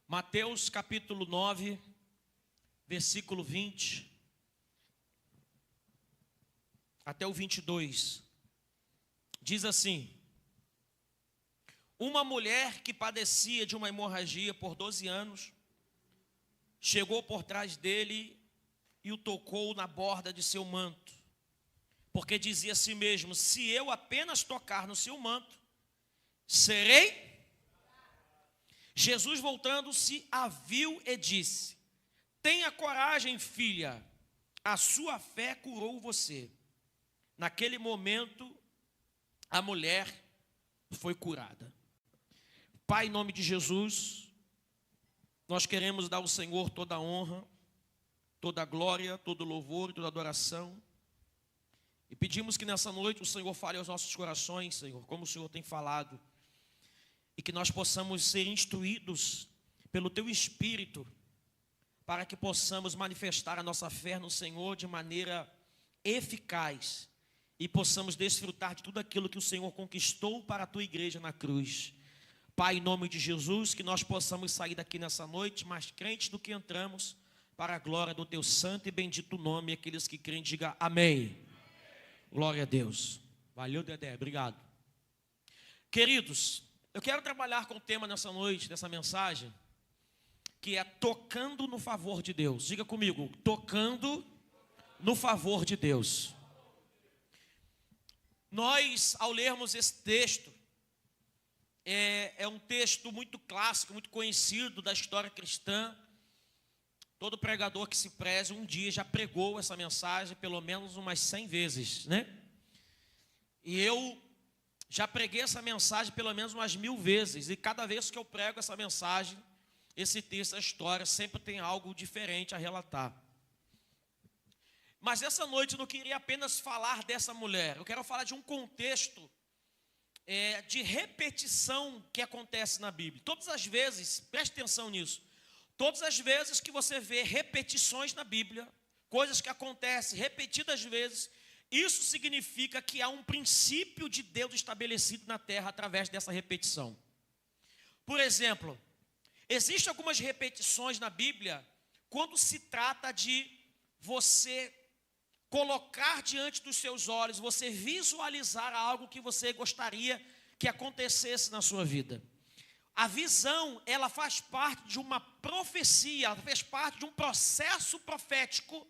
Mateus capítulo 9, versículo 20 até o 22. Diz assim: uma mulher que padecia de uma hemorragia por 12 anos, chegou por trás dele e o tocou na borda de seu manto, porque dizia a si mesmo: se eu apenas tocar no seu manto, serei. Jesus, voltando-se, a viu e disse: tenha coragem, filha, a sua fé curou você. Naquele momento, a mulher foi curada. Pai, em nome de Jesus, nós queremos dar ao Senhor toda a honra, toda a glória, todo o louvor e toda a adoração. E pedimos que nessa noite o Senhor fale aos nossos corações, Senhor, como o Senhor tem falado. E que nós possamos ser instruídos pelo Teu Espírito, para que possamos manifestar a nossa fé no Senhor de maneira eficaz. E possamos desfrutar de tudo aquilo que o Senhor conquistou para a Tua igreja na cruz. Pai, em nome de Jesus, que nós possamos sair daqui nessa noite mais crentes do que entramos, para a glória do Teu santo e bendito nome. Aqueles que creem, digam amém. Glória a Deus. Valeu, Dedé, obrigado. Queridos, eu quero trabalhar com o tema nessa noite, nessa mensagem, que é tocando no favor de Deus. Diga comigo, tocando no favor de Deus. Nós, ao lermos esse texto, é um texto muito clássico, muito conhecido da história cristã. Todo pregador que se preze um dia já pregou essa mensagem pelo menos umas 100 vezes, né? E eu já preguei essa mensagem pelo menos umas 1000 vezes. E cada vez que eu prego essa mensagem, esse texto, a história, sempre tem algo diferente a relatar. Mas essa noite eu não queria apenas falar dessa mulher. Eu quero falar de um contexto de repetição que acontece na Bíblia. Todas as vezes, preste atenção nisso, todas as vezes que você vê repetições na Bíblia, coisas que acontecem repetidas vezes, isso significa que há um princípio de Deus estabelecido na terra através dessa repetição. Por exemplo, existem algumas repetições na Bíblia quando se trata de você colocar diante dos seus olhos, você visualizar algo que você gostaria que acontecesse na sua vida. A visão, ela faz parte de uma profecia, ela faz parte de um processo profético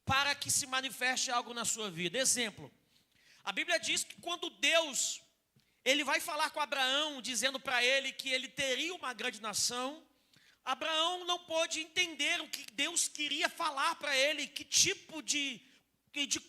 para que se manifeste algo na sua vida. Exemplo, a Bíblia diz que quando Deus, ele vai falar com Abraão, dizendo para ele que ele teria uma grande nação, Abraão não pôde entender o que Deus queria falar para ele, que tipo de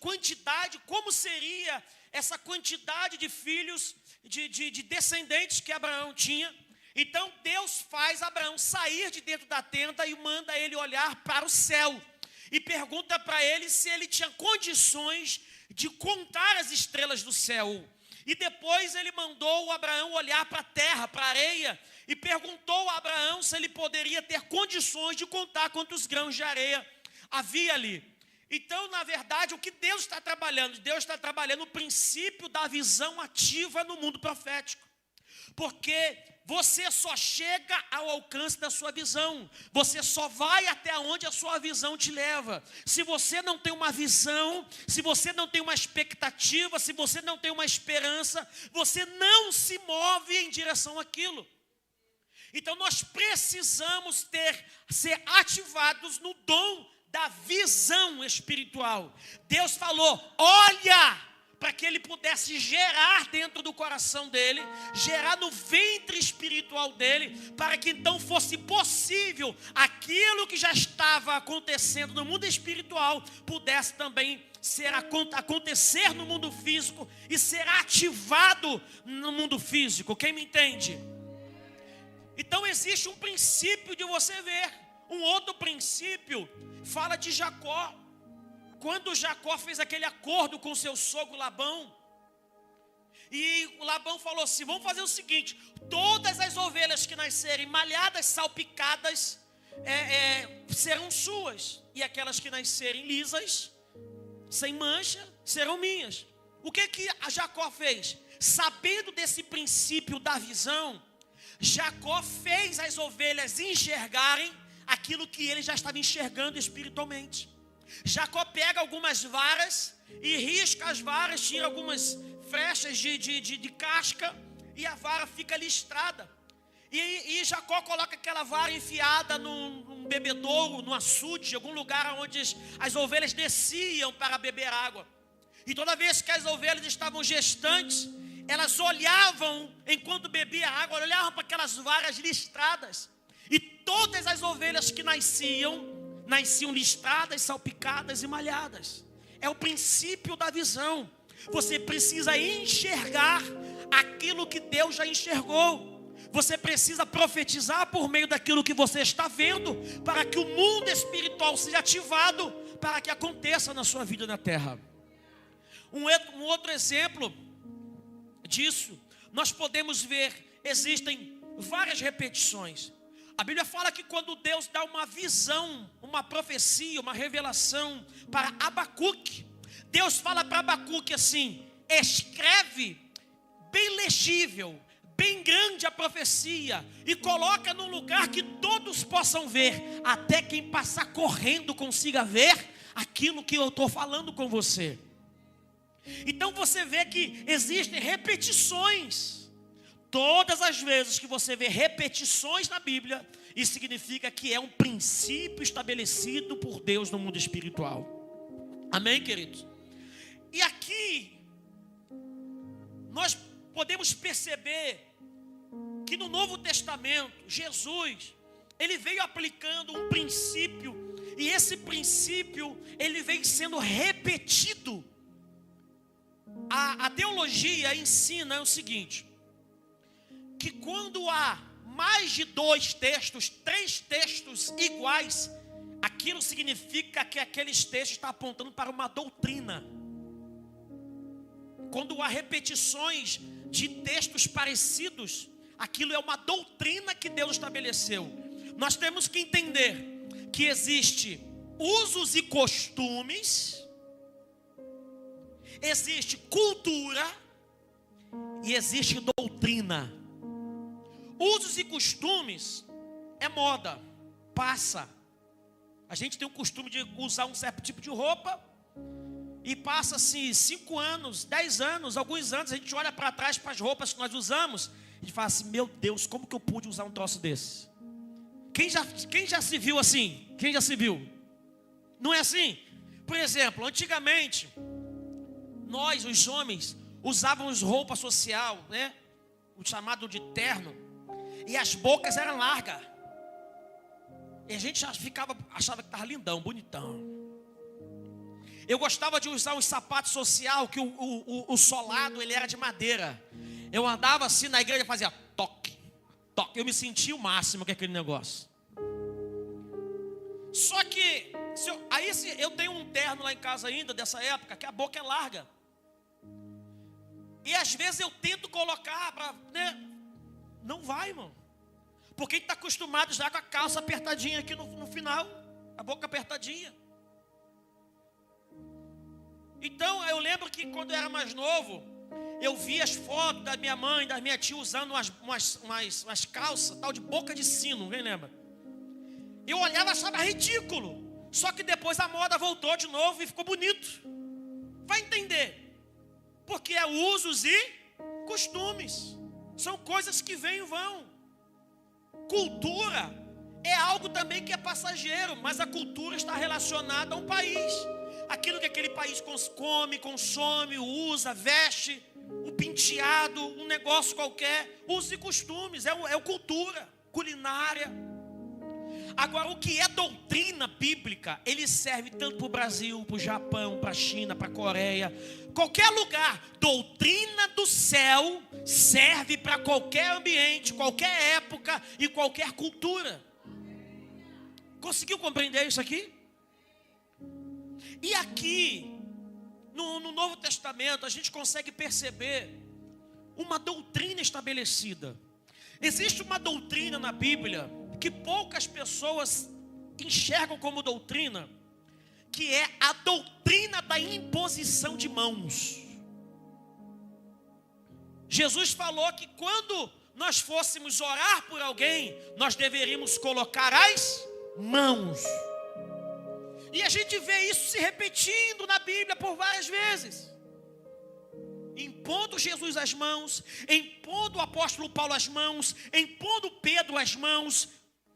quantidade, como seria essa quantidade de filhos, de descendentes que Abraão tinha. Então Deus faz Abraão sair de dentro da tenda e manda ele olhar para o céu. E pergunta para ele se ele tinha condições de contar as estrelas do céu. E depois ele mandou o Abraão olhar para a terra, para a areia, e perguntou a Abraão se ele poderia ter condições de contar quantos grãos de areia havia ali. Então, na verdade, o que Deus está trabalhando? Deus está trabalhando o princípio da visão ativa no mundo profético. Porque você só chega ao alcance da sua visão. Você só vai até onde a sua visão te leva. Se você não tem uma visão, se você não tem uma expectativa, se você não tem uma esperança, você não se move em direção àquilo. Então nós precisamos ser ativados no dom da visão espiritual. Deus falou, olha, para que ele pudesse gerar dentro do coração dele, gerar no ventre espiritual dele, para que então fosse possível aquilo que já estava acontecendo no mundo espiritual, pudesse também acontecer no mundo físico e ser ativado no mundo físico. Quem me entende? Então existe um princípio de você ver. Um outro princípio fala de Jacó. Quando Jacó fez aquele acordo com seu sogro Labão, e o Labão falou assim, vamos fazer o seguinte, todas as ovelhas que nascerem malhadas, salpicadas, serão suas, e aquelas que nascerem lisas, sem mancha, serão minhas. O que a Jacó fez? Sabendo desse princípio da visão, Jacó fez as ovelhas enxergarem aquilo que ele já estava enxergando espiritualmente. Jacó pega algumas varas e risca as varas, tira algumas frechas de casca, e a vara fica listrada. E Jacó coloca aquela vara enfiada num bebedouro, num açude, algum lugar onde as ovelhas desciam para beber água. E toda vez que as ovelhas estavam gestantes, elas olhavam, enquanto bebia água, olhavam para aquelas varas listradas. E todas as ovelhas que nasciam listradas, salpicadas e malhadas. É o princípio da visão. Você precisa enxergar aquilo que Deus já enxergou. Você precisa profetizar por meio daquilo que você está vendo, para que o mundo espiritual seja ativado, para que aconteça na sua vida na terra. Um outro exemplo disso, nós podemos ver, existem várias repetições. A Bíblia fala que quando Deus dá uma visão, uma profecia, uma revelação para Abacuque, Deus fala para Abacuque assim: escreve bem legível, bem grande a profecia, e coloca num lugar que todos possam ver, até quem passar correndo consiga ver aquilo que eu estou falando com você. Então você vê que existem repetições. Todas as vezes que você vê repetições na Bíblia, isso significa que é um princípio estabelecido por Deus no mundo espiritual. Amém, queridos? E aqui nós podemos perceber que no Novo Testamento, Jesus, ele veio aplicando um princípio, e esse princípio, ele vem sendo repetido. A teologia ensina o seguinte: que quando há mais de 2 textos, 3 textos iguais, aquilo significa que aqueles textos estão apontando para uma doutrina. Quando há repetições de textos parecidos, aquilo é uma doutrina que Deus estabeleceu. Nós temos que entender que existe usos e costumes, existe cultura e existe doutrina. Usos e costumes é moda, passa. A gente tem o costume de usar um certo tipo de roupa, e passa-se 5 anos, 10 anos, alguns anos, a gente olha para trás para as roupas que nós usamos, e fala assim: meu Deus, como que eu pude usar um troço desse? Quem já se viu assim? Quem já se viu? Não é assim? Por exemplo, antigamente, nós, os homens, usávamos roupa social, né? O chamado de terno, e as bocas eram largas, e a gente achava que estava lindão, bonitão. Eu gostava de usar um sapato social, que o solado ele era de madeira. Eu andava assim na igreja e fazia toque, toque. Eu me sentia o máximo com aquele negócio. Só que, eu tenho um terno lá em casa ainda, dessa época, que a boca é larga. E às vezes eu tento colocar para, né? Não vai, irmão. Porque a gente está acostumado já com a calça apertadinha aqui no final, a boca apertadinha. Então eu lembro que quando eu era mais novo, eu via as fotos da minha mãe, da minha tia usando umas calças tal de boca de sino, quem lembra? Eu olhava e achava ridículo. Só que depois a moda voltou de novo e ficou bonito. Vai entender? Porque é usos e costumes. São coisas que vêm e vão. Cultura é algo também que é passageiro, mas a cultura está relacionada a um país. Aquilo que aquele país come, consome, usa, veste, um penteado, um negócio qualquer, usos e costumes, é cultura, culinária. Agora, o que é doutrina bíblica, ele serve tanto para o Brasil, para o Japão, para a China, para a Coreia, qualquer lugar. Doutrina do céu serve para qualquer ambiente, qualquer época e qualquer cultura. Conseguiu compreender isso aqui? E aqui, no Novo Testamento, a gente consegue perceber uma doutrina estabelecida. Existe uma doutrina na Bíblia que poucas pessoas enxergam como doutrina, que é a doutrina da imposição de mãos. Jesus falou que quando nós fôssemos orar por alguém, nós deveríamos colocar as mãos. E a gente vê isso se repetindo na Bíblia por várias vezes. Impondo Jesus as mãos, impondo o apóstolo Paulo as mãos, impondo Pedro as mãos.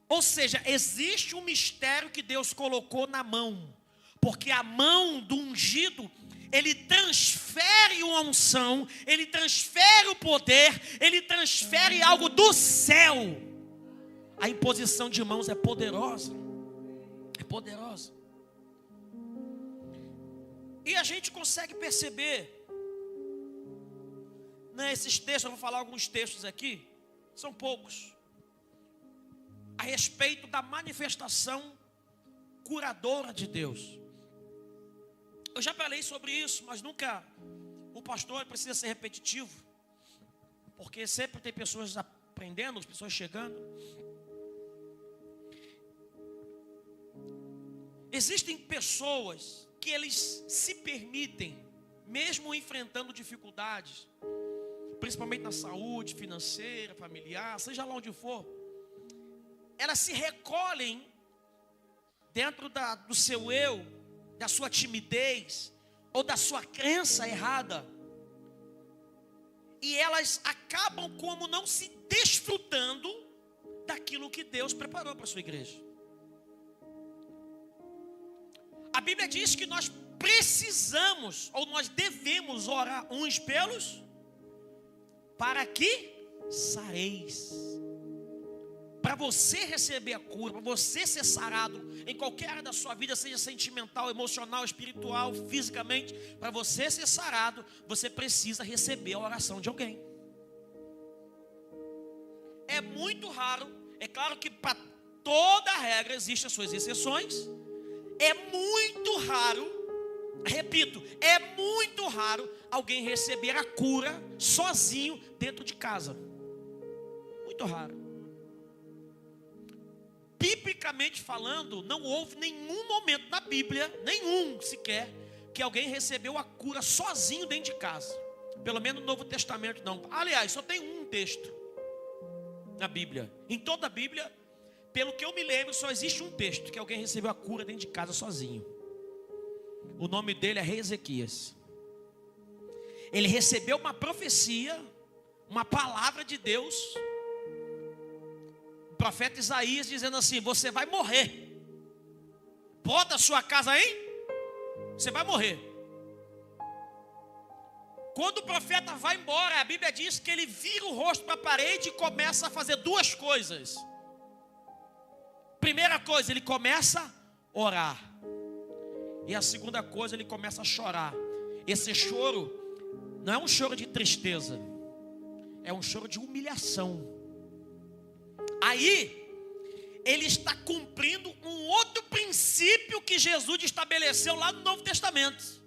Ou seja, existe um mistério que Deus colocou na mão. Porque a mão do ungido, ele transfere uma unção, ele transfere o poder, ele transfere algo do céu. A imposição de mãos é poderosa. É poderosa. E a gente consegue perceber, nesses textos, eu vou falar alguns textos aqui, são poucos, a respeito da manifestação curadora de Deus. Eu já falei sobre isso, mas nunca, o pastor precisa ser repetitivo, porque sempre tem pessoas aprendendo, pessoas chegando. Existem pessoas que eles se permitem, mesmo enfrentando dificuldades, principalmente na saúde, financeira, familiar, seja lá onde for, elas se recolhem dentro do seu eu, da sua timidez, ou da sua crença errada, e elas acabam como não se desfrutando daquilo que Deus preparou para a sua igreja. A Bíblia diz que nós precisamos, ou nós devemos orar uns pelos, para que sareis. Para você receber a cura, para você ser sarado em qualquer área da sua vida, seja sentimental, emocional, espiritual, fisicamente, para você ser sarado, você precisa receber a oração de alguém. É muito raro, é claro que para toda regra existem as suas exceções. É muito raro, repito, é muito raro alguém receber a cura sozinho dentro de casa. Muito raro. Biblicamente falando, não houve nenhum momento na Bíblia, nenhum sequer, que alguém recebeu a cura sozinho dentro de casa. Pelo menos no Novo Testamento não. Aliás, só tem um texto na Bíblia. Em toda a Bíblia, pelo que eu me lembro, só existe um texto que alguém recebeu a cura dentro de casa sozinho. O nome dele é Rei Ezequias. Ele recebeu uma profecia, uma palavra de Deus, o profeta Isaías dizendo assim: você vai morrer. Bota a sua casa aí, você vai morrer. Quando o profeta vai embora, a Bíblia diz que ele vira o rosto para a parede e começa a fazer duas coisas. Primeira coisa, ele começa a orar. E a segunda coisa, ele começa a chorar. Esse choro não é um choro de tristeza, é um choro de humilhação. Aí, ele está cumprindo um outro princípio que Jesus estabeleceu lá no Novo Testamento.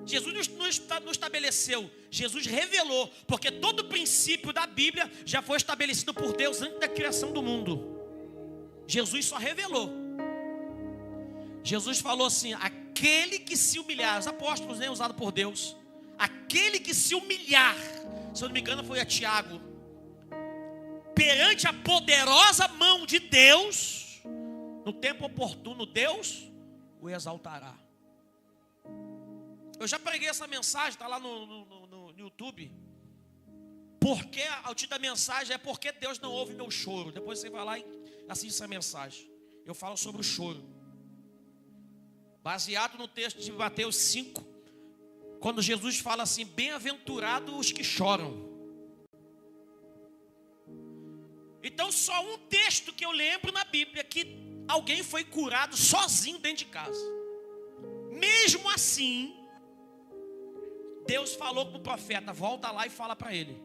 Jesus não estabeleceu, Jesus revelou, porque todo o princípio da Bíblia já foi estabelecido por Deus antes da criação do mundo. Jesus só revelou. Jesus falou assim: aquele que se humilhar, os apóstolos, né, usado por Deus, aquele que se humilhar, se eu não me engano foi a Tiago, perante a poderosa mão de Deus, no tempo oportuno Deus o exaltará. Eu já preguei essa mensagem, está lá no YouTube. Porque o título da mensagem é porque Deus não ouve meu choro. Depois você vai lá e assiste essa mensagem. Eu falo sobre o choro, baseado no texto de Mateus 5, quando Jesus fala assim: bem-aventurados os que choram. Então só um texto que eu lembro na Bíblia que alguém foi curado sozinho dentro de casa. Mesmo assim, Deus falou para o profeta: volta lá e fala para ele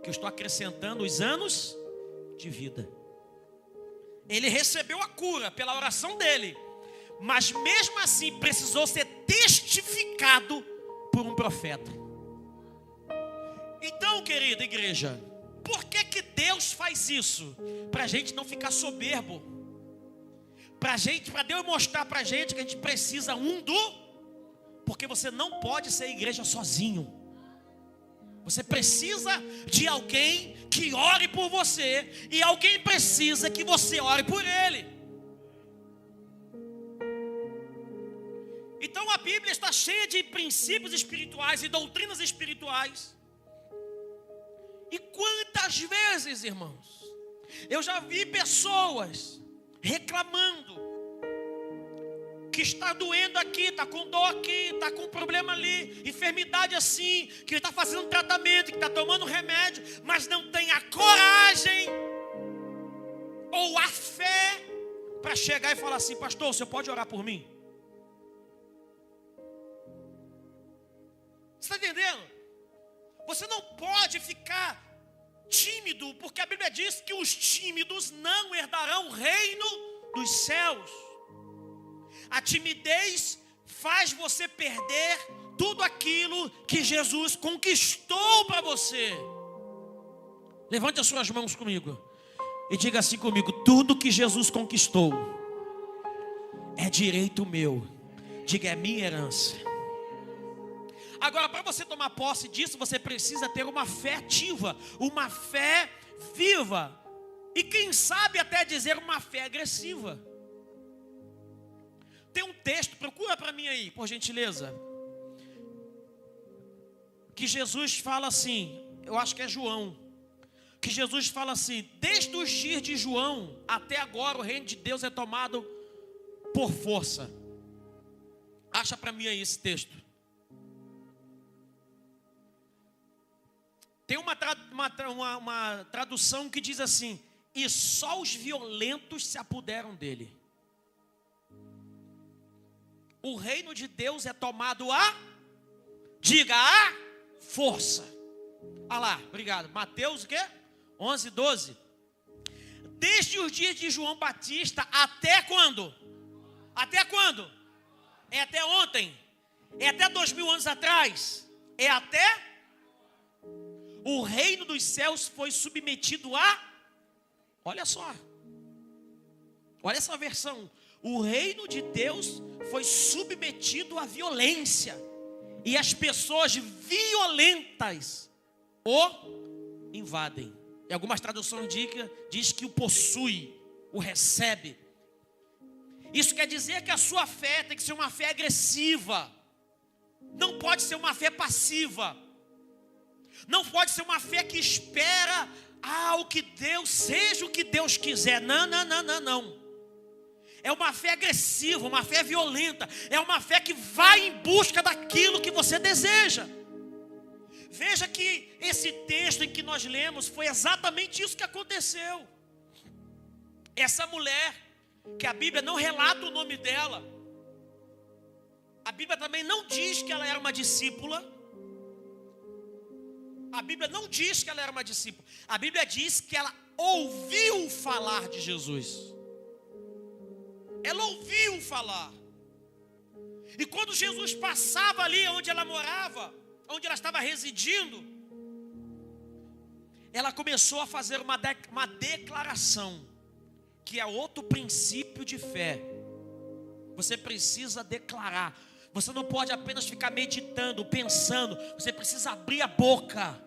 que eu estou acrescentando os anos de vida. Ele recebeu a cura pela oração dele, mas mesmo assim precisou ser testificado por um profeta. Então, querida igreja, por que Deus faz isso? Para a gente não ficar soberbo, para Deus mostrar para a gente que a gente precisa porque você não pode ser igreja sozinho. Você precisa de alguém que ore por você, e alguém precisa que você ore por ele. Então a Bíblia está cheia de princípios espirituais e doutrinas espirituais. E quantas vezes, irmãos, eu já vi pessoas reclamando que está doendo aqui, está com dor aqui, está com problema ali, enfermidade assim, que está fazendo tratamento, que está tomando remédio, mas não tem a coragem ou a fé para chegar e falar assim: pastor, você pode orar por mim? Você está entendendo? Você não pode ficar tímido, porque a Bíblia diz que os tímidos não herdarão o reino dos céus. A timidez faz você perder tudo aquilo que Jesus conquistou para você. Levante as suas mãos comigo e diga assim comigo: tudo que Jesus conquistou é direito meu. Diga: é minha herança. Agora, para você tomar posse disso, você precisa ter uma fé ativa, uma fé viva, e quem sabe até dizer uma fé agressiva. Tem um texto, procura para mim aí, por gentileza, que Jesus fala assim, eu acho que é João, que Jesus fala assim: desde os dias de João até agora o reino de Deus é tomado por força. Acha para mim aí esse texto. Tem uma tradução que diz assim: e só os violentos se apoderam dele. O reino de Deus é tomado diga, a força. Olha lá, obrigado. Mateus o quê? 11, 12. Desde os dias de João Batista até quando? Até quando? É até ontem? É até 2000 anos atrás? É até... O reino dos céus foi submetido olha só, olha essa versão. O reino de Deus foi submetido à violência, e as pessoas violentas o invadem. Em algumas traduções diz que o possui, o recebe. Isso quer dizer que a sua fé tem que ser uma fé agressiva, não pode ser uma fé passiva. Não pode ser uma fé que espera o que Deus, seja o que Deus quiser. Não. É uma fé agressiva, uma fé violenta. É uma fé que vai em busca daquilo que você deseja. Veja que esse texto em que nós lemos foi exatamente isso que aconteceu. Essa mulher, que a Bíblia não relata o nome dela, a Bíblia também não diz que ela era uma discípula. A Bíblia não diz que ela era uma discípula. A Bíblia diz que ela ouviu falar de Jesus. Ela ouviu falar. E quando Jesus passava ali onde ela morava, onde ela estava residindo, ela começou a fazer uma declaração, que é outro princípio de fé. Você precisa declarar. Você não pode apenas ficar meditando, pensando. Você precisa abrir a boca.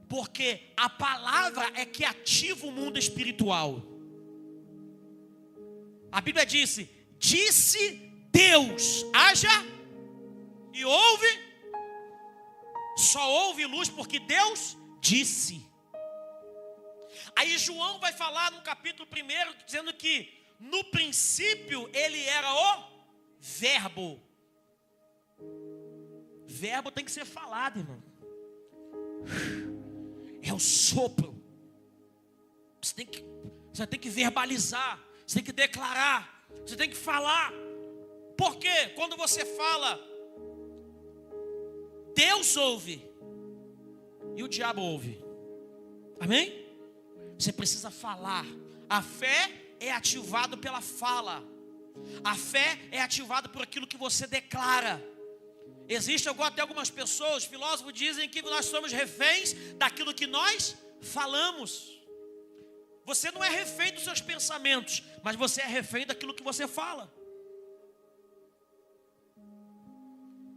Porque a palavra é que ativa o mundo espiritual. A Bíblia disse Deus, haja e houve. Só houve luz porque Deus disse. Aí João vai falar no capítulo 1, dizendo que no princípio ele era o Verbo. Verbo tem que ser falado, irmão. É o sopro. Você tem que verbalizar. Você tem que declarar. Você tem que falar. Porque quando você fala, Deus ouve e o diabo ouve. Amém? Você precisa falar. A fé é ativada pela fala. A fé é ativada por aquilo que você declara. Existe até algumas pessoas, filósofos dizem que nós somos reféns daquilo que nós falamos. Você não é refém dos seus pensamentos, mas você é refém daquilo que você fala.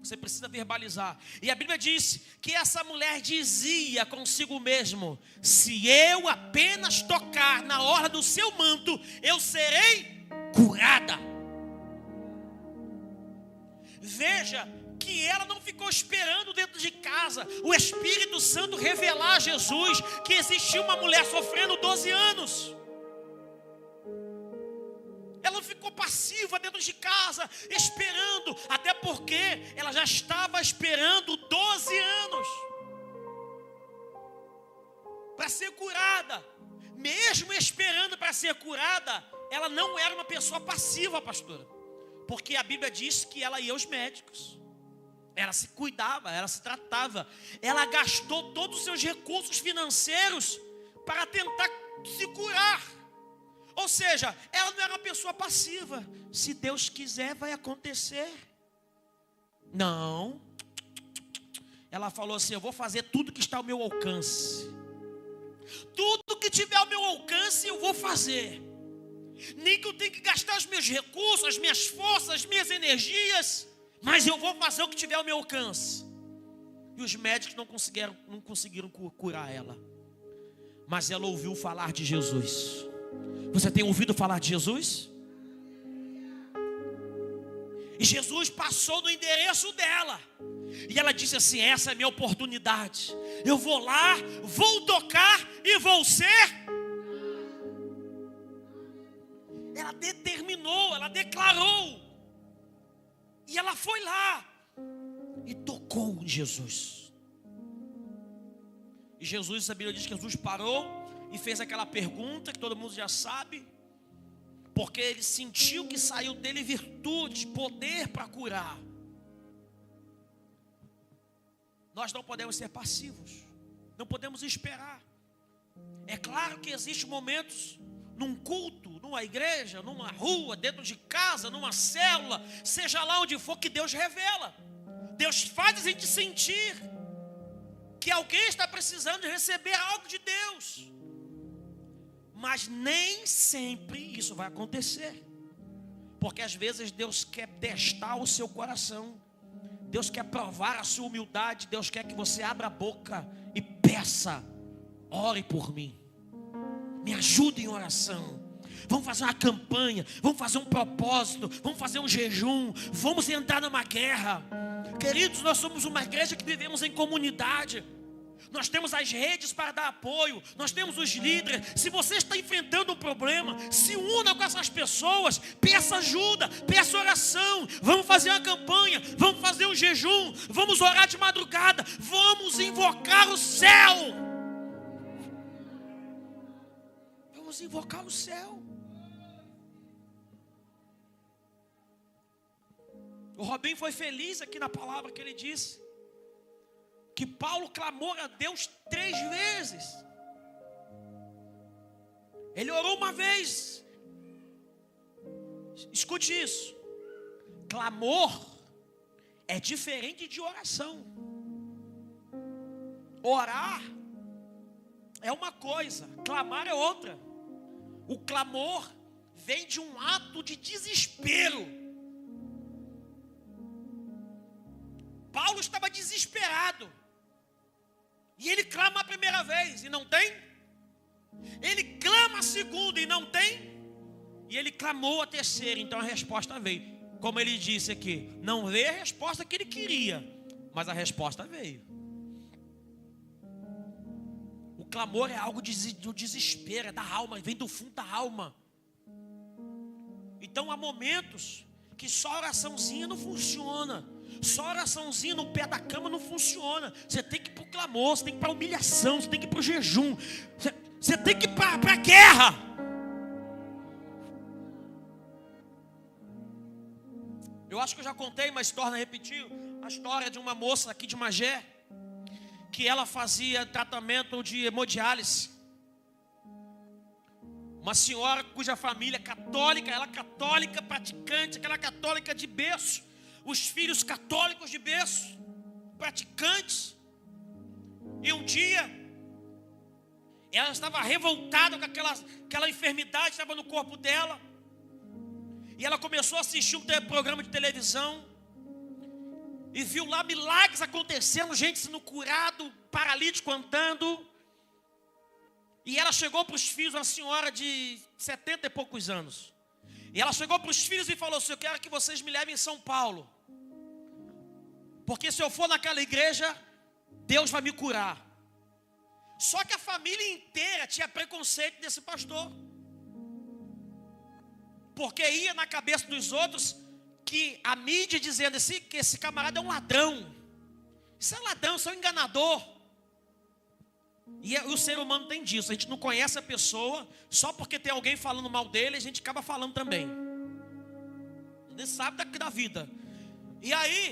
Você precisa verbalizar. E a Bíblia diz que essa mulher dizia consigo mesmo: se eu apenas tocar na orla do seu manto, eu serei curada. Veja que ela não ficou esperando dentro de casa o Espírito Santo revelar a Jesus que existia uma mulher sofrendo 12 anos. Ela não ficou passiva dentro de casa, esperando, até porque ela já estava esperando 12 anos para ser curada. Mesmo esperando para ser curada, ela não era uma pessoa passiva, pastora, porque a Bíblia diz que ela ia aos médicos, ela se cuidava, ela se tratava, ela gastou todos os seus recursos financeiros para tentar se curar. Ou seja, ela não era uma pessoa passiva. Se Deus quiser, vai acontecer. Não. Ela falou assim: eu vou fazer tudo que está ao meu alcance. Tudo que tiver ao meu alcance, eu vou fazer. Nem que eu tenha que gastar os meus recursos, as minhas forças, as minhas energias, mas eu vou fazer o que tiver ao meu alcance. E os médicos não conseguiram curar ela. Mas ela ouviu falar de Jesus. Você tem ouvido falar de Jesus? E Jesus passou no endereço dela. E ela disse assim: essa é a minha oportunidade. Eu vou lá, vou tocar e vou ser. Ela determinou, ela declarou. E ela foi lá e tocou em Jesus. E Jesus, a Bíblia diz que Jesus parou e fez aquela pergunta que todo mundo já sabe, porque ele sentiu que saiu dele virtude, poder para curar. Nós não podemos ser passivos, não podemos esperar. É claro que existem momentos num culto, numa igreja, numa rua, dentro de casa, numa célula, seja lá onde for, que Deus revela. Deus faz a gente sentir que alguém está precisando de receber algo de Deus. Mas nem sempre isso vai acontecer. Porque às vezes Deus quer testar o seu coração. Deus quer provar a sua humildade. Deus quer que você abra a boca e peça: ore por mim, me ajude em oração. Vamos fazer uma campanha, vamos fazer um propósito, vamos fazer um jejum, vamos entrar numa guerra. Queridos, nós somos uma igreja que vivemos em comunidade. Nós temos as redes para dar apoio, nós temos os líderes. Se você está enfrentando um problema, se una com essas pessoas, peça ajuda, peça oração. Vamos fazer uma campanha, vamos fazer um jejum, vamos orar de madrugada, vamos invocar o céu. Vamos invocar o céu. O Robinho foi feliz aqui na palavra que ele disse que Paulo clamou a Deus 3 vezes. Ele orou uma vez. Escute isso. Clamor é diferente de oração. Orar é uma coisa, clamar é outra. O clamor vem de um ato de desespero. Paulo estava desesperado. E ele clama a primeira vez e não tem. Ele clama a segunda e não tem. E ele clamou a terceira, então a resposta veio. Como ele disse aqui, não veio a resposta que ele queria, mas a resposta veio. O clamor é algo do desespero, é da alma, vem do fundo da alma. Então há momentos que só a oraçãozinha não funciona. Só a oraçãozinha no pé da cama não funciona. Você tem que ir para o clamor, você tem que ir para a humilhação, você tem que ir para o jejum, você tem que ir para a guerra. Eu acho que eu já contei, mas torna a repetir a história de uma moça aqui de Magé, que ela fazia tratamento de hemodiálise. Uma senhora cuja família é católica, ela católica praticante, aquela católica de berço. Os filhos católicos de berço, praticantes. E um dia, ela estava revoltada com aquela enfermidade que estava no corpo dela. E ela começou a assistir um programa de televisão. e viu lá milagres acontecendo, gente sendo curado, paralítico andando. E ela chegou para os filhos, uma senhora de 70 e poucos anos. E ela chegou para os filhos e falou assim: eu quero que vocês me levem em São Paulo. Porque se eu for naquela igreja, Deus vai me curar. Só que a família inteira tinha preconceito desse pastor. Porque ia na cabeça dos outros que a mídia dizendo assim, que esse camarada é um ladrão. Isso é ladrão, isso é um enganador. E o ser humano tem disso. A gente não conhece a pessoa, só porque tem alguém falando mal dele, a gente acaba falando também. A gente sabe da vida. E aí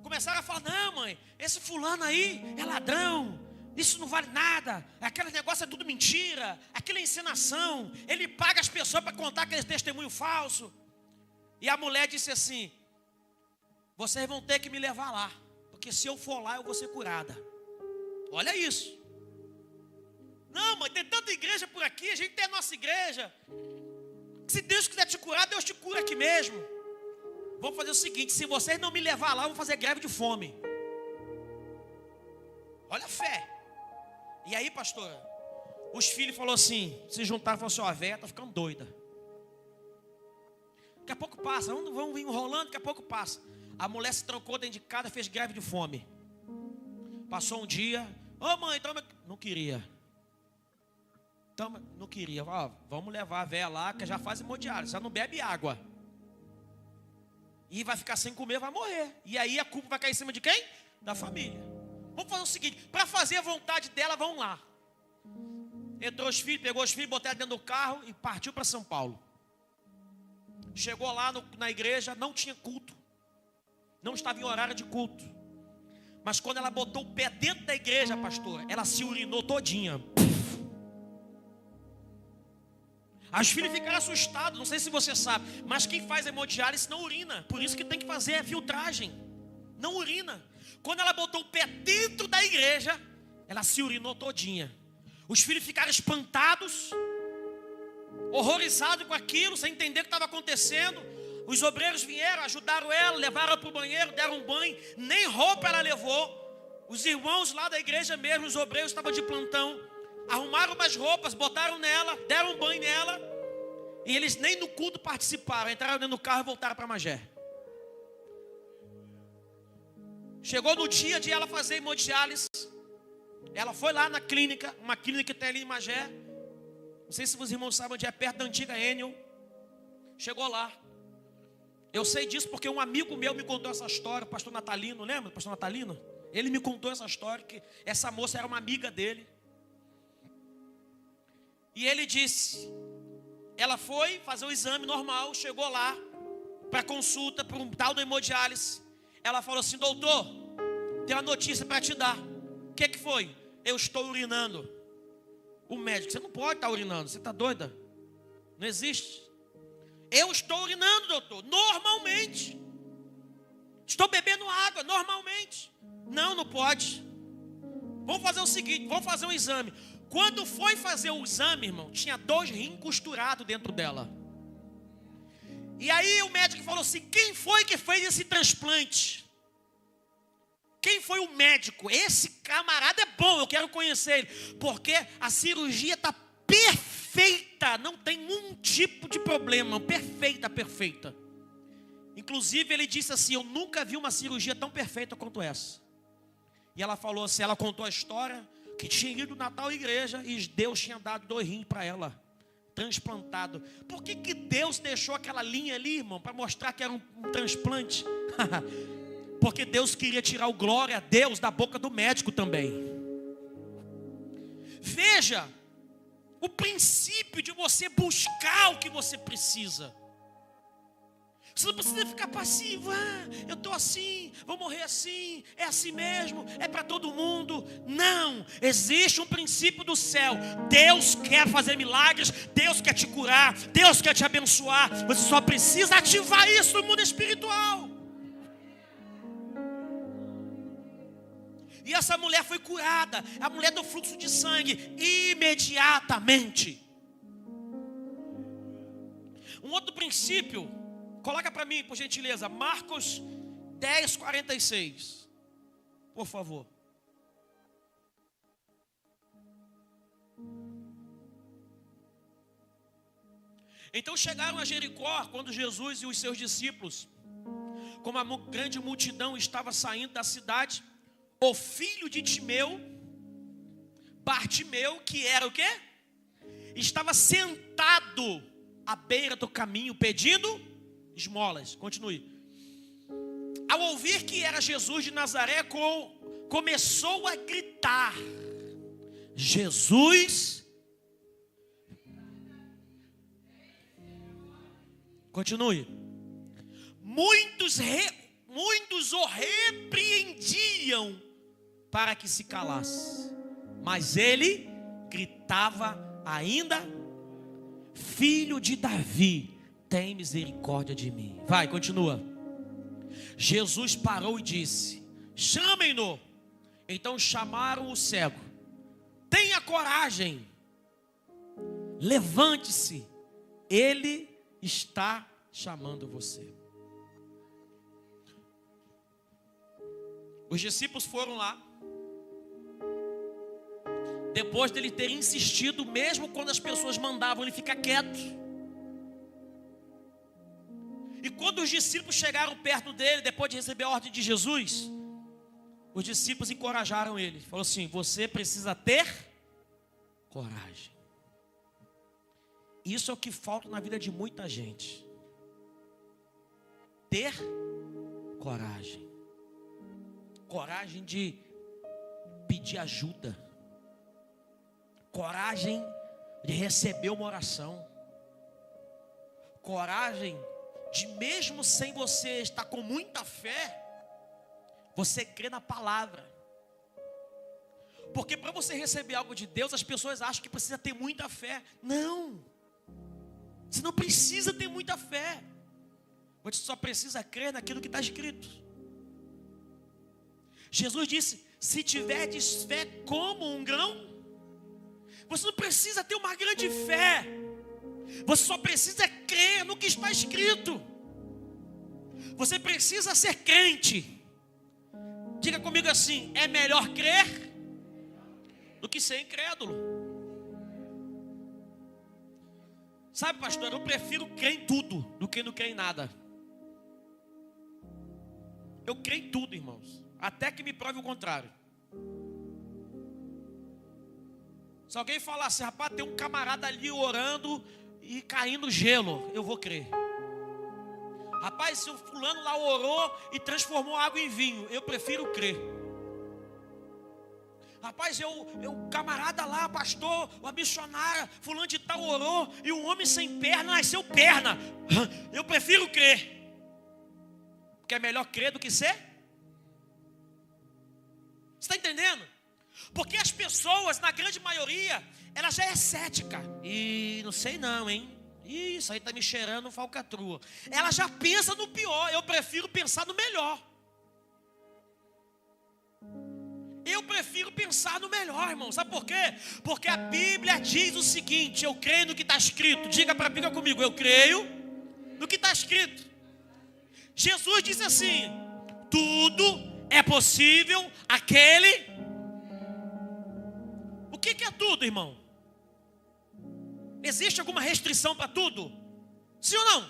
começaram a falar: não, mãe, esse fulano aí é ladrão, isso não vale nada, aquele negócio é tudo mentira, aquilo é encenação, ele paga as pessoas para contar aquele testemunho falso. E a mulher disse assim: vocês vão ter que me levar lá, porque se eu for lá eu vou ser curada. Olha isso. Não, mãe, tem tanta igreja por aqui, a gente tem a nossa igreja. Se Deus quiser te curar, Deus te cura aqui mesmo. Vamos fazer o seguinte: se vocês não me levar lá, eu vou fazer greve de fome. Olha a fé. E aí, pastora, os filhos falaram assim, se juntaram e falaram assim: ó, a véia está ficando doida. Daqui a pouco passa, vamos vir enrolando, daqui a pouco passa. A mulher se trancou dentro de casa, fez greve de fome. Passou um dia: ô mãe, toma. Não queria. Toma, não queria. Ó, vamos levar a véia lá, que já faz hemodiálise, já não bebe água. E vai ficar sem comer, vai morrer. E aí a culpa vai cair em cima de quem? Da família. Vamos fazer o seguinte: para fazer a vontade dela, vamos lá. Entrou os filhos, pegou os filhos, botou dentro do carro e partiu para São Paulo. Chegou lá na igreja, não tinha culto. Não estava em horário de culto. Mas quando ela botou o pé dentro da igreja, pastora, ela se urinou todinha. As filhas ficaram assustadas, não sei se você sabe, mas quem faz hemodiálise não urina. Por isso que tem que fazer a filtragem. Não urina. Quando ela botou o pé dentro da igreja, ela se urinou todinha. Os filhos ficaram espantados, horrorizados com aquilo, sem entender o que estava acontecendo. Os obreiros vieram, ajudaram ela, levaram para o banheiro, deram um banho. Nem roupa ela levou. Os irmãos lá da igreja mesmo, os obreiros estavam de plantão, arrumaram umas roupas, botaram nela, deram um banho nela. E eles nem no culto participaram, entraram dentro do carro e voltaram para Magé. Chegou no dia de ela fazer hemodiálise. Ela foi lá na clínica, uma clínica que tem ali em Magé. Não sei se os irmãos sabem onde é, perto da antiga Enel. Chegou lá. Eu sei disso porque um amigo meu me contou essa história, o pastor Natalino, lembra? O pastor Natalino? Ele me contou essa história, que essa moça era uma amiga dele. E ele disse, ela foi fazer o exame normal, chegou lá para consulta, para um tal do hemodiálise. Ela falou assim: doutor, tem uma notícia para te dar. O que foi? Eu estou urinando. O médico: você não pode estar urinando, você está doida? Não existe. Eu estou urinando, doutor, normalmente. Estou bebendo água, normalmente. Não, não pode. Vamos fazer o seguinte, vamos fazer um exame. Quando foi fazer o exame, irmão, tinha 2 rins costurados dentro dela. E aí o médico falou assim: quem foi que fez esse transplante? Quem foi o médico? Esse camarada é bom, eu quero conhecer ele. Porque a cirurgia está perfeita, não tem um tipo de problema, perfeita, perfeita. Inclusive ele disse assim: eu nunca vi uma cirurgia tão perfeita quanto essa. E ela falou assim, ela contou a história, que tinha ido na tal igreja e Deus tinha dado 2 rins para ela, transplantado. Por que Deus deixou aquela linha ali, irmão, para mostrar que era um transplante? Porque Deus queria tirar o glória a Deus da boca do médico também. Veja o princípio de você buscar o que você precisa. Você não precisa ficar passivo. Eu estou assim, vou morrer assim, é assim mesmo, é para todo mundo. Não, existe um princípio do céu. Deus quer fazer milagres, Deus quer te curar, Deus quer te abençoar. Você só precisa ativar isso no mundo espiritual. E essa mulher foi curada, a mulher do fluxo de sangue, imediatamente. Um outro princípio, coloca para mim, por gentileza, Marcos 10:46. Por favor. Então chegaram a Jericó, quando Jesus e os seus discípulos, como a grande multidão estava saindo da cidade, o filho de Timeu, Bartimeu, que era o quê? Estava sentado à beira do caminho, pedindo esmolas. Continue. Ao ouvir que era Jesus de Nazaré, começou a gritar: Jesus. Continue. Muitos o repreendiam para que se calasse, mas ele gritava ainda: Filho de Davi, tem misericórdia de mim. Vai, continua. Jesus parou e disse: chamem-no. Então chamaram o cego. Tenha coragem, levante-se, ele está chamando você. Os discípulos foram lá. Depois dele ter insistido, mesmo quando as pessoas mandavam ele ficar quieto. E quando os discípulos chegaram perto dele, depois de receber a ordem de Jesus, os discípulos encorajaram ele. Falou assim: você precisa ter coragem. Isso é o que falta na vida de muita gente. Ter coragem. Coragem de pedir ajuda. Coragem de receber uma oração. Coragem de, mesmo sem você estar com muita fé, você crer na palavra. Porque para você receber algo de Deus, as pessoas acham que precisa ter muita fé. Não. Você não precisa ter muita fé. Você só precisa crer naquilo que está escrito. Jesus disse: se tiverdes fé como um grão. Você não precisa ter uma grande fé. Você só precisa crer no que está escrito. Você precisa ser crente. Diga comigo assim: é melhor crer do que ser incrédulo. Sabe, pastor, eu prefiro crer em tudo do que não crer em nada. Eu creio em tudo, irmãos, até que me prove o contrário. Se alguém falar assim: rapaz, tem um camarada ali orando e caindo gelo, eu vou crer. Rapaz, se o fulano lá orou e transformou água em vinho, eu prefiro crer. Rapaz, o camarada lá, pastor, a missionária, fulano de tal orou e um homem sem perna nasceu perna, eu prefiro crer. Porque é melhor crer do que ser. Você está entendendo? Porque as pessoas, na grande maioria, ela já é cética. E não sei não, hein? Isso aí está me cheirando falcatrua. Ela já pensa no pior. Eu prefiro pensar no melhor. Eu prefiro pensar no melhor, irmão. Sabe por quê? Porque a Bíblia diz o seguinte: eu creio no que está escrito. Diga para a Bíblia comigo: eu creio no que está escrito. Jesus disse assim: tudo é possível aquele. O que é tudo, irmão? Existe alguma restrição para tudo? Sim ou não?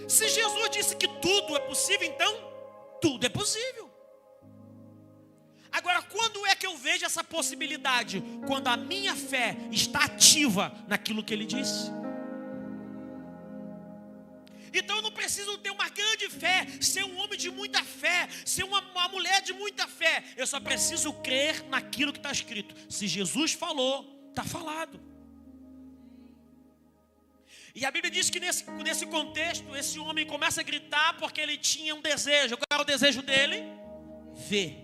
Se Jesus disse que tudo é possível, então tudo é possível. Agora, quando é que eu vejo essa possibilidade? Quando a minha fé está ativa naquilo que ele disse. Então eu não preciso ter uma grande fé, ser um homem de muita fé, ser uma mulher de muita fé. Eu só preciso crer naquilo que está escrito. Se Jesus falou, está falado. E a Bíblia diz que nesse contexto, esse homem começa a gritar porque ele tinha um desejo. Qual era o desejo dele? Ver.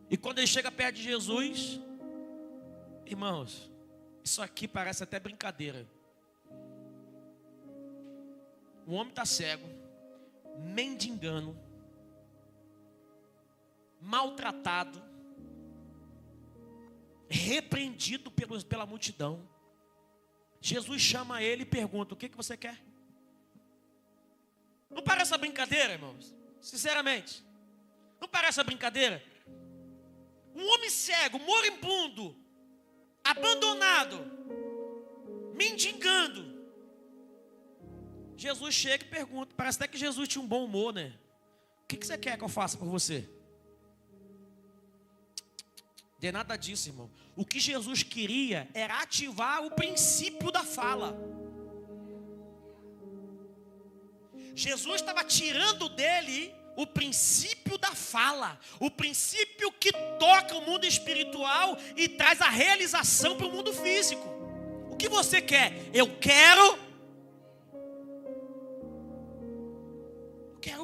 E quando ele chega perto de Jesus, irmãos, isso aqui parece até brincadeira. O homem está cego, mendigando, maltratado, repreendido pela multidão. Jesus chama ele e pergunta: o que você quer? Não parece uma brincadeira, irmãos? Sinceramente. Não parece uma brincadeira? Um homem cego, moribundo, abandonado, mendigando. Jesus chega e pergunta. Parece até que Jesus tinha um bom humor, né? O que você quer que eu faça por você? De nada disso, irmão. O que Jesus queria era ativar o princípio da fala. Jesus estava tirando dele o princípio da fala, o princípio que toca o mundo espiritual e traz a realização para o mundo físico. O que você quer? Eu quero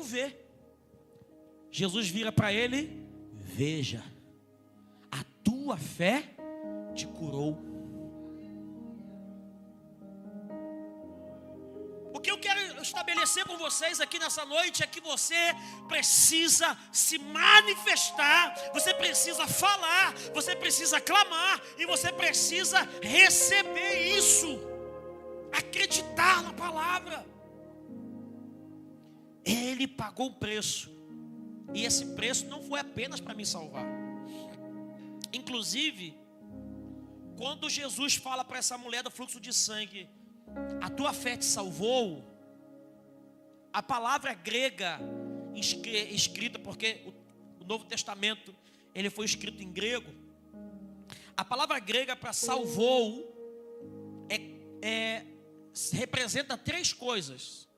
ver. Jesus vira para ele: veja, a tua fé te curou. O que eu quero estabelecer com vocês aqui nessa noite é que você precisa se manifestar, você precisa falar, você precisa clamar e você precisa receber isso, acreditar na palavra. Ele pagou o preço, e esse preço não foi apenas para me salvar. Inclusive, quando Jesus fala para essa mulher do fluxo de sangue: a tua fé te salvou, a palavra grega escrita, porque o Novo Testamento ele foi escrito em grego. A palavra grega para salvou representa três coisas.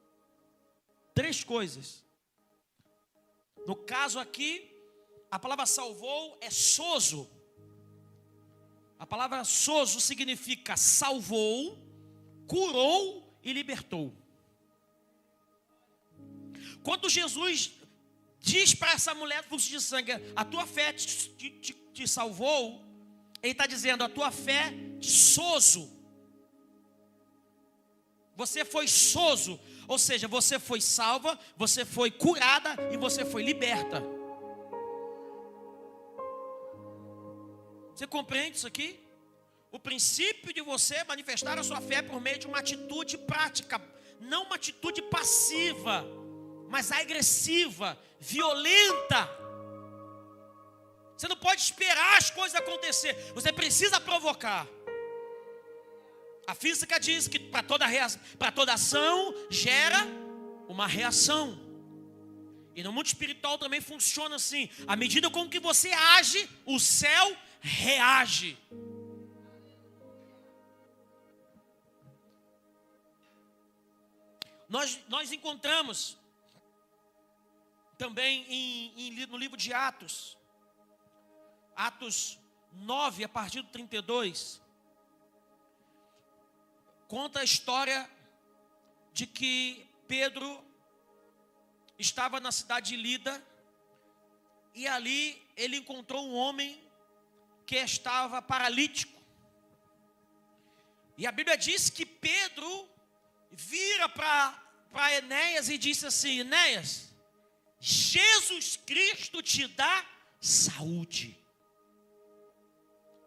No caso aqui, a palavra salvou é sozo. A palavra sozo significa salvou, curou e libertou. Quando Jesus diz para essa mulher do fluxo de sangue: a tua fé te salvou, ele está dizendo: a tua fé sozo. Você foi sozo, ou seja, você foi salva, você foi curada e você foi liberta. Você compreende isso aqui? O princípio de você manifestar a sua fé por meio de uma atitude prática, não uma atitude passiva, mas agressiva, violenta. Você não pode esperar as coisas acontecer, você precisa provocar. A física diz que para toda ação gera uma reação. E no mundo espiritual também funciona assim. À medida com que você age, o céu reage. Nós encontramos também no livro de Atos 9, a partir do 32, conta a história de que Pedro estava na cidade de Lida, e ali ele encontrou um homem que estava paralítico. E a Bíblia diz que Pedro vira para Enéas e disse assim: Enéas, Jesus Cristo te dá saúde.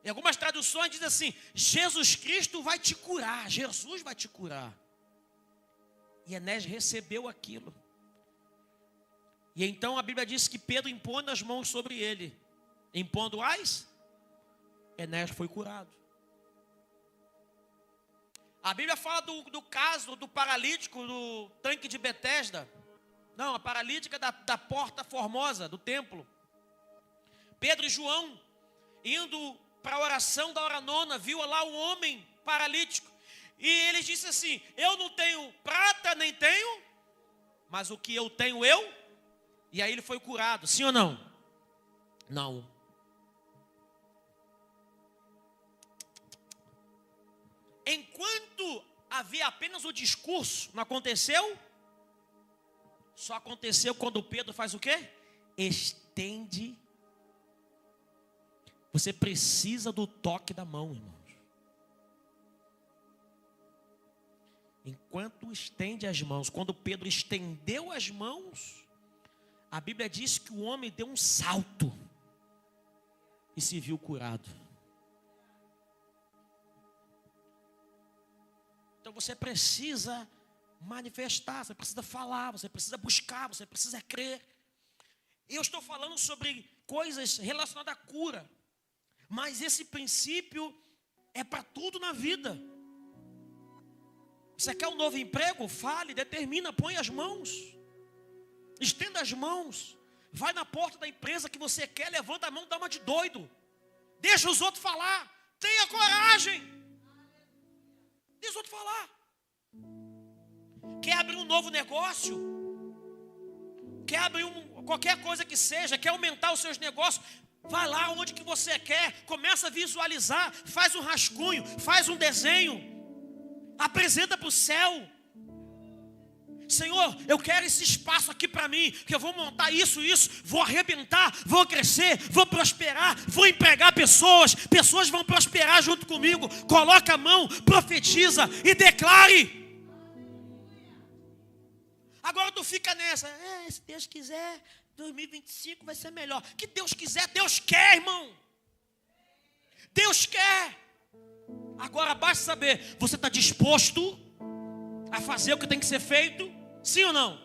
Em algumas traduções diz assim: Jesus Cristo vai te curar, Jesus vai te curar. E Enéas recebeu aquilo. E então a Bíblia diz que Pedro impõe as mãos sobre ele. Impondo-as, Enéas foi curado. A Bíblia fala do caso do paralítico do tanque de Betesda. Não, a paralítica da porta formosa do templo. Pedro e João, indo para a oração da hora nona, viu lá um homem paralítico. E ele disse assim: eu não tenho prata nem tenho, mas o que eu tenho eu. E aí ele foi curado, sim ou não? Não. Enquanto havia apenas o discurso, não aconteceu? Só aconteceu quando Pedro faz o quê? Estende. Você precisa do toque da mão, irmãos. Enquanto estende as mãos, quando Pedro estendeu as mãos, a Bíblia diz que o homem deu um salto e se viu curado. Então você precisa manifestar, você precisa falar, você precisa buscar, você precisa crer. Eu estou falando sobre coisas relacionadas à cura, mas esse princípio é para tudo na vida. Você quer um novo emprego? Fale, determina, põe as mãos, estenda as mãos, vai na porta da empresa que você quer, levanta a mão, dá uma de doido, deixa os outros falar, tenha coragem, deixa os outros falar. Quer abrir um novo negócio? Quer abrir qualquer coisa que seja, quer aumentar os seus negócios? Vai lá onde que você quer, começa a visualizar, faz um rascunho, faz um desenho, apresenta para o céu. Senhor, eu quero esse espaço aqui para mim, que eu vou montar isso, vou arrebentar, vou crescer, vou prosperar, vou empregar pessoas vão prosperar junto comigo. Coloca a mão, profetiza e declare. Agora tu fica nessa, se Deus quiser, 2025 vai ser melhor. Que Deus quiser, Deus quer, irmão. Deus quer. Agora basta saber, você está disposto a fazer o que tem que ser feito? Sim ou não?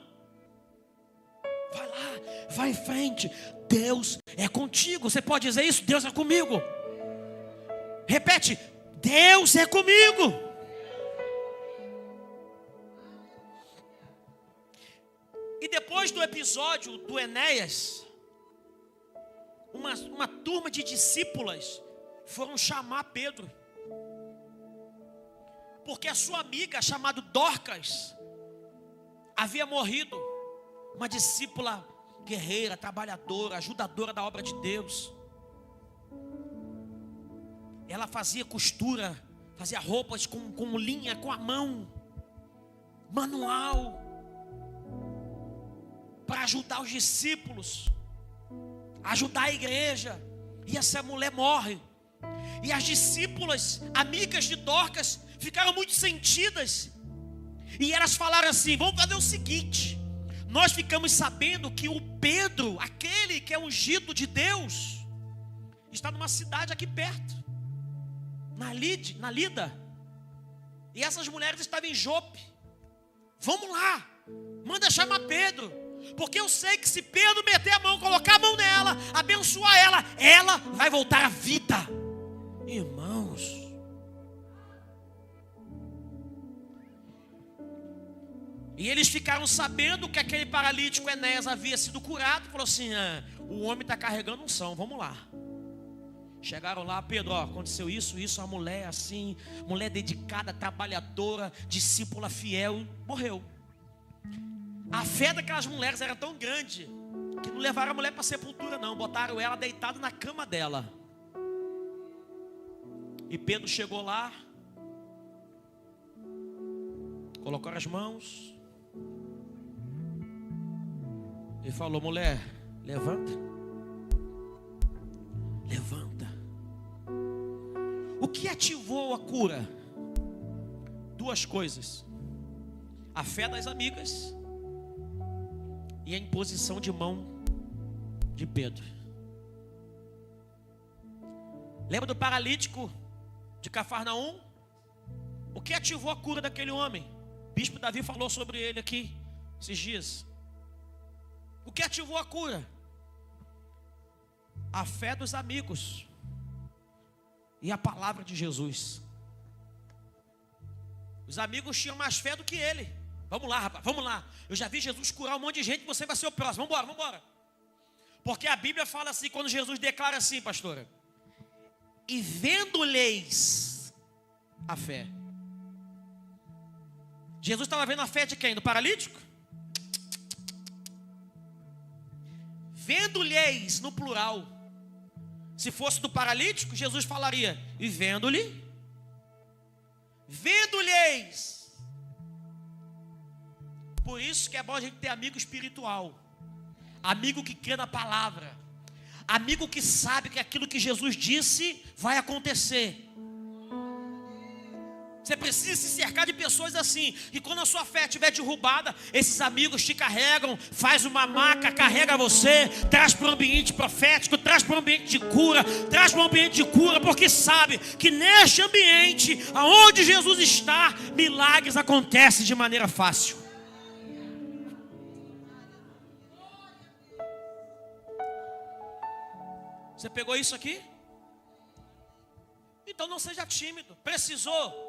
Vai lá, vai em frente. Deus é contigo. Você pode dizer isso? Deus é comigo. Repete, Deus é comigo. E depois do episódio do Enéas, uma turma de discípulas foram chamar Pedro, porque a sua amiga, chamada Dorcas, havia morrido. Uma discípula guerreira, trabalhadora, ajudadora da obra de Deus. Ela fazia costura, fazia roupas com linha, com a mão, manual, para ajudar os discípulos, ajudar a igreja. E essa mulher morre. E as discípulas, amigas de Dorcas, ficaram muito sentidas. E elas falaram assim: vamos fazer o seguinte, nós ficamos sabendo que o Pedro, aquele que é ungido de Deus, está numa cidade aqui perto, na Lida. E essas mulheres estavam em Jope. Vamos lá, manda chamar Pedro, porque eu sei que se Pedro meter a mão, colocar a mão nela, abençoar ela vai voltar à vida. Irmãos, e eles ficaram sabendo que aquele paralítico Enéas havia sido curado. Falou assim: o homem está carregando unção, vamos lá. Chegaram lá: Pedro, aconteceu isso, a mulher assim, mulher dedicada, trabalhadora, discípula fiel, morreu. A fé daquelas mulheres era tão grande que não levaram a mulher para a sepultura não, botaram ela deitada na cama dela. E Pedro chegou lá, colocou as mãos e falou: mulher, levanta. Levanta. O que ativou a cura? Duas coisas: a fé das amigas e a imposição de mão de Pedro. Lembra do paralítico de Cafarnaum? O que ativou a cura daquele homem? O bispo Davi falou sobre ele aqui esses dias. O que ativou a cura? A fé dos amigos e a palavra de Jesus. Os amigos tinham mais fé do que ele. Vamos lá, rapaz, vamos lá. Eu já vi Jesus curar um monte de gente, você vai ser o próximo. Vamos embora. Porque a Bíblia fala assim, quando Jesus declara assim, pastora: e vendo-lhes a fé. Jesus estava vendo a fé de quem? Do paralítico? Vendo-lhes no plural. Se fosse do paralítico, Jesus falaria: e vendo-lhe, vendo-lhes. Por isso que é bom a gente ter amigo espiritual, amigo que crê na palavra, amigo que sabe que aquilo que Jesus disse vai acontecer. Você precisa se cercar de pessoas assim. E quando a sua fé estiver derrubada, esses amigos te carregam, faz uma maca, carrega você, traz para o ambiente profético, traz para o ambiente de cura, traz para o ambiente de cura, porque sabe que neste ambiente, aonde Jesus está, milagres acontecem de maneira fácil. Você pegou isso aqui? Então não seja tímido. Precisou?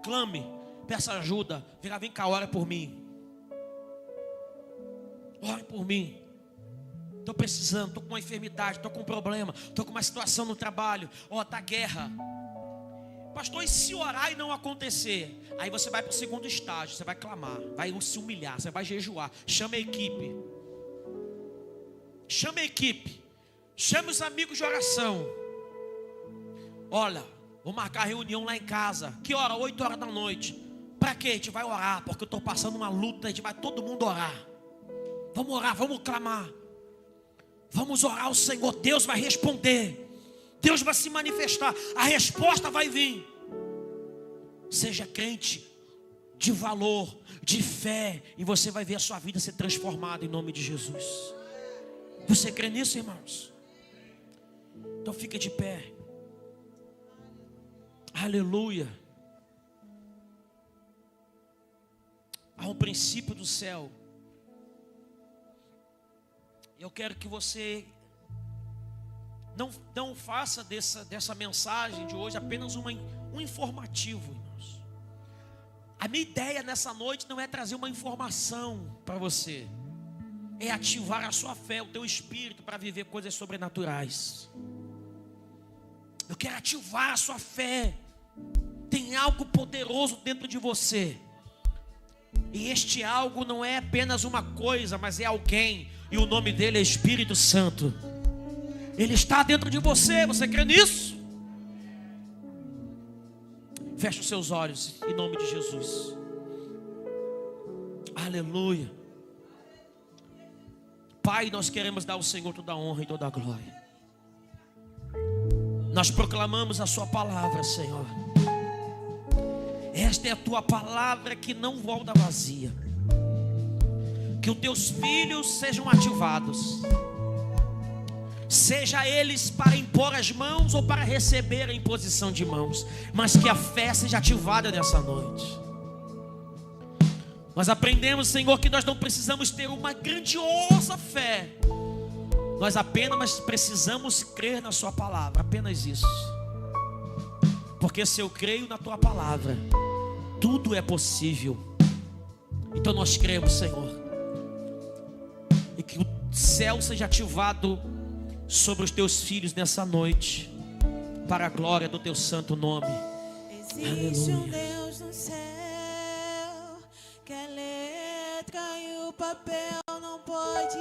Clame, peça ajuda. Vem cá, ora por mim. Ore por mim. Estou precisando, estou com uma enfermidade, estou com um problema, estou com uma situação no trabalho. Está guerra. Pastor, e se orar e não acontecer? Aí você vai para o segundo estágio, você vai clamar, vai se humilhar, você vai jejuar. Chama a equipe. Chama a equipe. Chama os amigos de oração. Olha, vou marcar reunião lá em casa. Que hora? 8 horas da noite. Para quê? A gente vai orar, porque eu estou passando uma luta. A gente vai todo mundo orar. Vamos orar, vamos clamar. Vamos orar ao Senhor. Deus vai responder. Deus vai se manifestar. A resposta vai vir. Seja crente de valor, de fé, e você vai ver a sua vida ser transformada em nome de Jesus. Você crê nisso, irmãos? Então fica de pé. Aleluia. Há um princípio do céu. Eu quero que você não faça dessa mensagem de hoje apenas um informativo, irmãos. A minha ideia nessa noite não é trazer uma informação para você. É ativar a sua fé, o teu espírito para viver coisas sobrenaturais. Eu quero ativar a sua fé. Tem algo poderoso dentro de você. E este algo não é apenas uma coisa, mas é alguém. E o nome dele é Espírito Santo. Ele está dentro de você. Você crê nisso? Feche os seus olhos em nome de Jesus. Aleluia. Pai, nós queremos dar ao Senhor toda a honra e toda a glória. Nós proclamamos a sua palavra, Senhor. Esta é a tua palavra que não volta vazia. Que os teus filhos sejam ativados, seja eles para impor as mãos ou para receber a imposição de mãos, mas que a fé seja ativada nessa noite. Nós aprendemos, Senhor, que nós não precisamos ter uma grandiosa fé. Nós apenas precisamos crer na sua palavra, apenas isso. Porque se eu creio na tua palavra, tudo é possível. Então nós cremos, Senhor, e que o céu seja ativado sobre os teus filhos nessa noite, para a glória do teu santo nome. Existe um Deus no céu, que a letra e o papel não pode